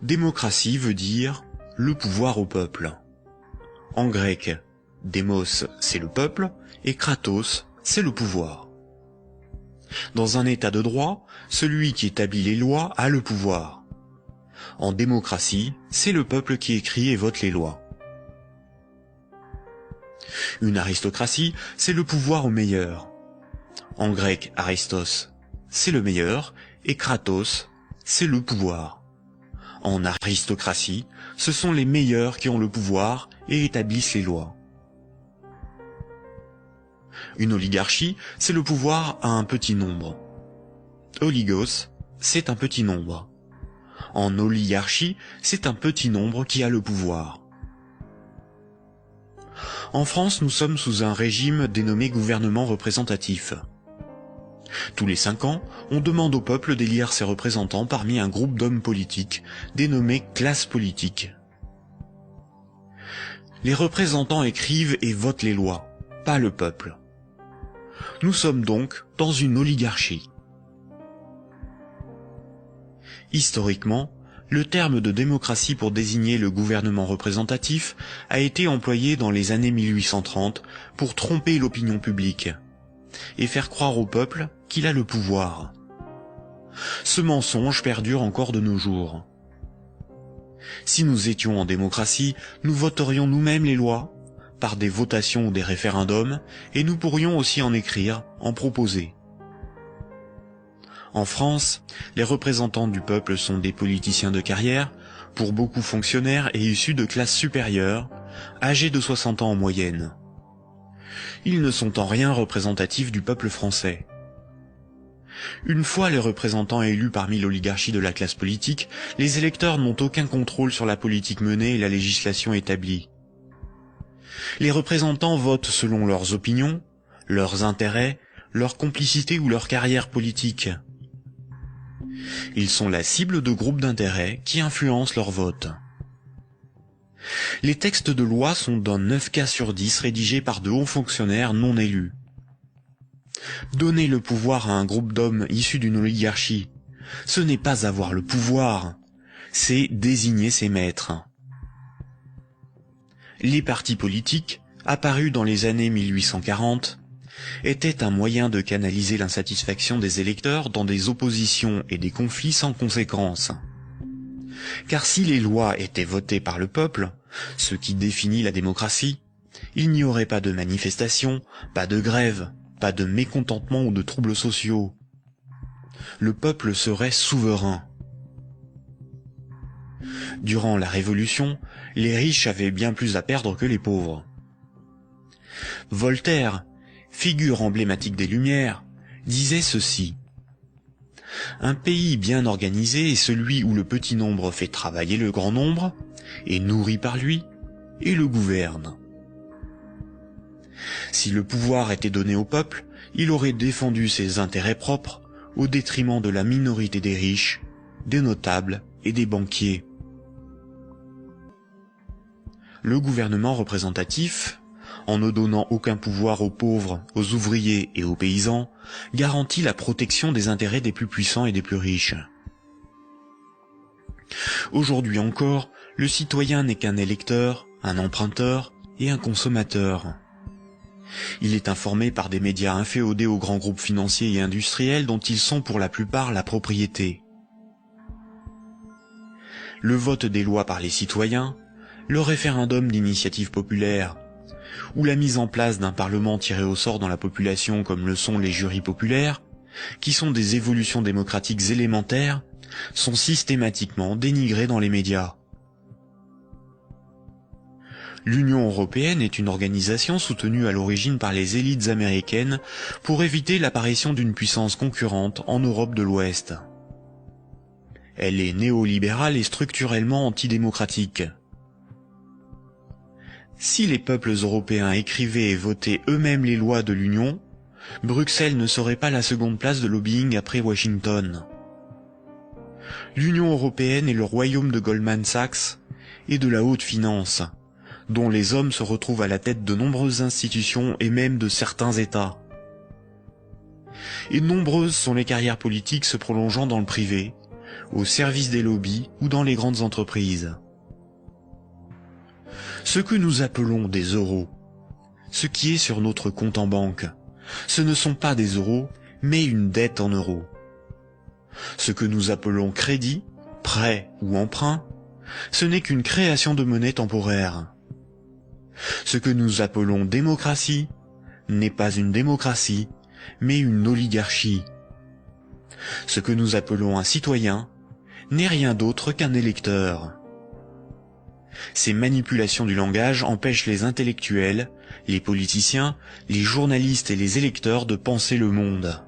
Démocratie veut dire le pouvoir au peuple. En grec, démos c'est le peuple et kratos c'est le pouvoir. Dans un état de droit, celui qui établit les lois a le pouvoir. En démocratie, c'est le peuple qui écrit et vote les lois. Une aristocratie, c'est le pouvoir au meilleur. En grec, aristos, c'est le meilleur, et kratos, c'est le pouvoir. En aristocratie, ce sont les meilleurs qui ont le pouvoir et établissent les lois. Une oligarchie, c'est le pouvoir à un petit nombre. Oligos, c'est un petit nombre. En oligarchie, c'est un petit nombre qui a le pouvoir. En France, nous sommes sous un régime dénommé gouvernement représentatif. Tous les 5 ans, on demande au peuple d'élire ses représentants parmi un groupe d'hommes politiques, dénommé classe politique. Les représentants écrivent et votent les lois, pas le peuple. Nous sommes donc dans une oligarchie. Historiquement, le terme de démocratie pour désigner le gouvernement représentatif a été employé dans les années 1830 pour tromper l'opinion publique et faire croire au peuple qu'il a le pouvoir. Ce mensonge perdure encore de nos jours. Si nous étions en démocratie, nous voterions nous-mêmes les lois, par des votations ou des référendums, et nous pourrions aussi en écrire, en proposer. En France, les représentants du peuple sont des politiciens de carrière, pour beaucoup fonctionnaires et issus de classes supérieures, âgés de 60 ans en moyenne. Ils ne sont en rien représentatifs du peuple français. Une fois les représentants élus parmi l'oligarchie de la classe politique, les électeurs n'ont aucun contrôle sur la politique menée et la législation établie. Les représentants votent selon leurs opinions, leurs intérêts, leur complicité ou leur carrière politique. Ils sont la cible de groupes d'intérêts qui influencent leur vote. Les textes de loi sont dans 9 cas sur 10 rédigés par de hauts fonctionnaires non élus. Donner le pouvoir à un groupe d'hommes issus d'une oligarchie, ce n'est pas avoir le pouvoir, c'est désigner ses maîtres. Les partis politiques, apparus dans les années 1840, étaient un moyen de canaliser l'insatisfaction des électeurs dans des oppositions et des conflits sans conséquence. Car si les lois étaient votées par le peuple, ce qui définit la démocratie, il n'y aurait pas de manifestations, pas de grèves, pas de mécontentement ou de troubles sociaux. Le peuple serait souverain. Durant la Révolution, les riches avaient bien plus à perdre que les pauvres. Voltaire, figure emblématique des Lumières, disait ceci: « Un pays bien organisé est celui où le petit nombre fait travailler le grand nombre, est nourri par lui, et le gouverne. » Si le pouvoir était donné au peuple, il aurait défendu ses intérêts propres au détriment de la minorité des riches, des notables et des banquiers. Le gouvernement représentatif, en ne donnant aucun pouvoir aux pauvres, aux ouvriers et aux paysans, garantit la protection des intérêts des plus puissants et des plus riches. Aujourd'hui encore, le citoyen n'est qu'un électeur, un emprunteur et un consommateur. Il est informé par des médias inféodés aux grands groupes financiers et industriels dont ils sont pour la plupart la propriété. Le vote des lois par les citoyens, le référendum d'initiative populaire, ou la mise en place d'un parlement tiré au sort dans la population comme le sont les jurys populaires, qui sont des évolutions démocratiques élémentaires, sont systématiquement dénigrés dans les médias. L'Union européenne est une organisation soutenue à l'origine par les élites américaines pour éviter l'apparition d'une puissance concurrente en Europe de l'Ouest. Elle est néolibérale et structurellement antidémocratique. Si les peuples européens écrivaient et votaient eux-mêmes les lois de l'Union, Bruxelles ne serait pas la seconde place de lobbying après Washington. L'Union européenne est le royaume de Goldman Sachs et de la haute finance, dont les hommes se retrouvent à la tête de nombreuses institutions et même de certains États. Et nombreuses sont les carrières politiques se prolongeant dans le privé, au service des lobbies ou dans les grandes entreprises. Ce que nous appelons des euros, ce qui est sur notre compte en banque, ce ne sont pas des euros, mais une dette en euros. Ce que nous appelons crédit, prêt ou emprunt, ce n'est qu'une création de monnaie temporaire. Ce que nous appelons démocratie n'est pas une démocratie, mais une oligarchie. Ce que nous appelons un citoyen n'est rien d'autre qu'un électeur. Ces manipulations du langage empêchent les intellectuels, les politiciens, les journalistes et les électeurs de penser le monde.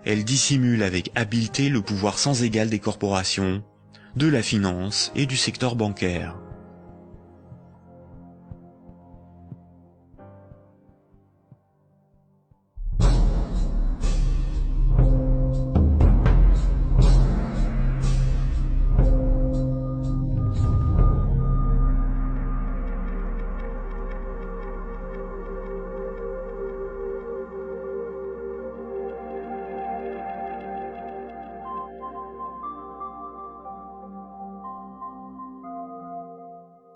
Elles dissimulent avec habileté le pouvoir sans égal des corporations, de la finance et du secteur bancaire.